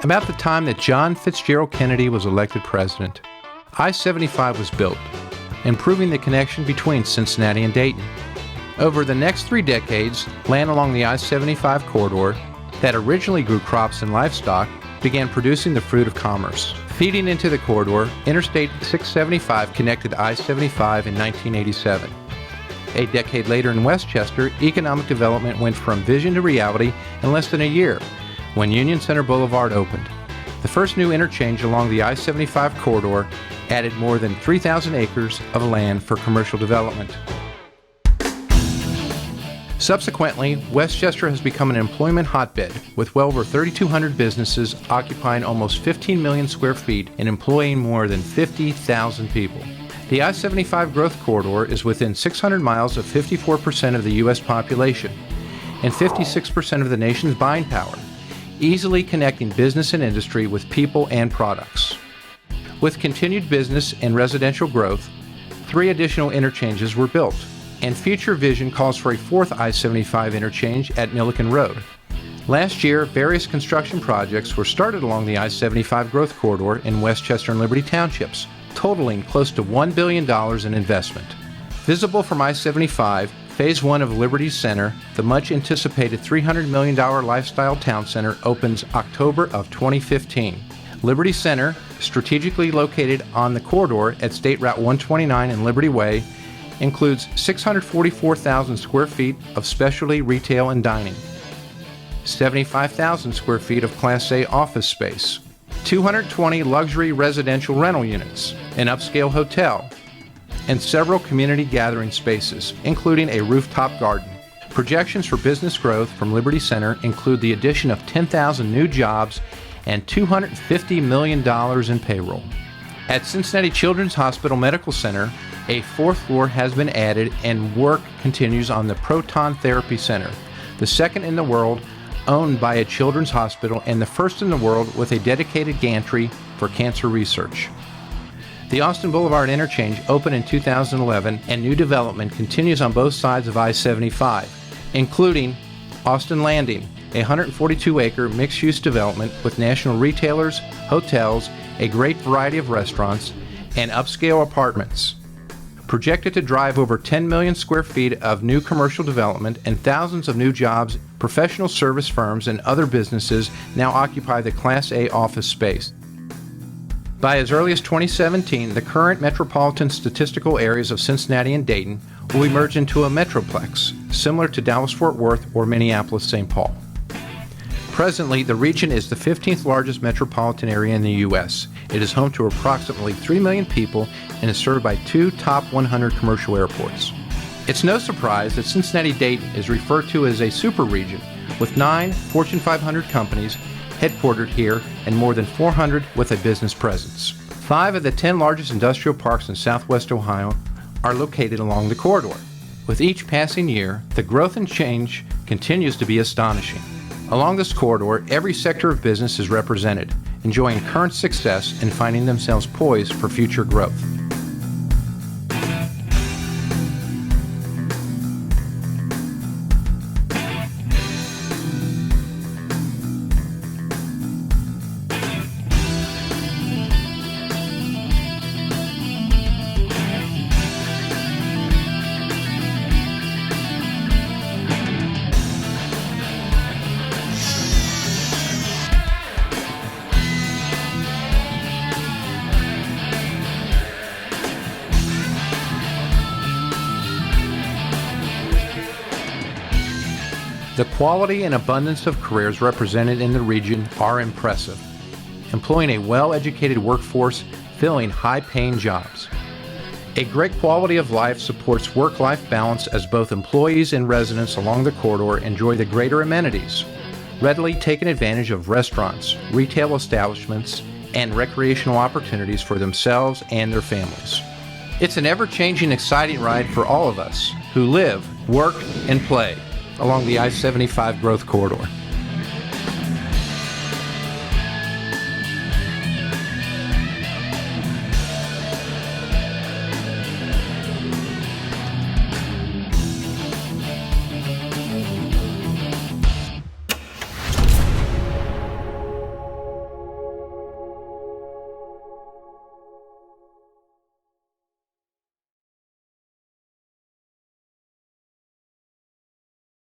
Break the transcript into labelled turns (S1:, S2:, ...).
S1: About the time that John Fitzgerald Kennedy was elected president, I-75 was built, improving the connection between Cincinnati and Dayton. Over the next 3 decades, land along the I-75 corridor that originally grew crops and livestock began producing the fruit of commerce. Feeding into the corridor, Interstate 675 connected I-75 in 1987. A decade later in Westchester, economic development went from vision to reality in less than a year when Union Center Boulevard opened. The first new interchange along the I-75 corridor added more than 3,000 acres of land for commercial development. Subsequently, Westchester has become an employment hotbed, with well over 3,200 businesses occupying almost 15 million square feet and employing more than 50,000 people. The I-75 growth corridor is within 600 miles of 54% of the U.S. population and 56% of the nation's buying power, easily connecting business and industry with people and products. With continued business and residential growth, 3 additional interchanges were built, and future vision calls for a 4th I-75 interchange at Milliken Road. Last year, various construction projects were started along the I-75 growth corridor in Westchester and Liberty Townships, totaling close to $1 billion in investment. Visible from I-75, Phase 1 of Liberty Center, the much-anticipated $300 million lifestyle town center, opens October of 2015. Liberty Center, strategically located on the corridor at State Route 129 and Liberty Way, includes 644,000 square feet of specialty retail and dining, 75,000 square feet of Class A office space, 220 luxury residential rental units, an upscale hotel, and several community gathering spaces, including a rooftop garden. Projections for business growth from Liberty Center include the addition of 10,000 new jobs and $250 million in payroll. At Cincinnati Children's Hospital Medical Center, a 4th floor has been added and work continues on the Proton Therapy Center, the second in the world owned by a children's hospital and the first in the world with a dedicated gantry for cancer research. The Austin Boulevard interchange opened in 2011 and new development continues on both sides of I-75, including Austin Landing, a 142-acre mixed-use development with national retailers, hotels, a great variety of restaurants, and upscale apartments. Projected to drive over 10 million square feet of new commercial development and thousands of new jobs, professional service firms and other businesses now occupy the Class A office space. By as early as 2017, the current metropolitan statistical areas of Cincinnati and Dayton will be merged into a Metroplex, similar to Dallas-Fort Worth or Minneapolis-St. Paul. Presently, the region is the 15th largest metropolitan area in the U.S. It is home to approximately 3 million people and is served by 2 top 100 commercial airports. It's no surprise that Cincinnati-Dayton is referred to as a super region, with 9 Fortune 500 companies headquartered here and more than 400 with a business presence. 5 of the 10 largest industrial parks in southwest Ohio are located along the corridor. With each passing year, the growth and change continues to be astonishing. Along this corridor, every sector of business is represented, enjoying current success and finding themselves poised for future growth. The quality and abundance of careers represented in the region are impressive, employing a well-educated workforce filling high-paying jobs. A great quality of life supports work-life balance as both employees and residents along the corridor enjoy the greater amenities, readily taking advantage of restaurants, retail establishments, and recreational opportunities for themselves and their families. It's an ever-changing, exciting ride for all of us who live, work, and play along the I-75 growth corridor.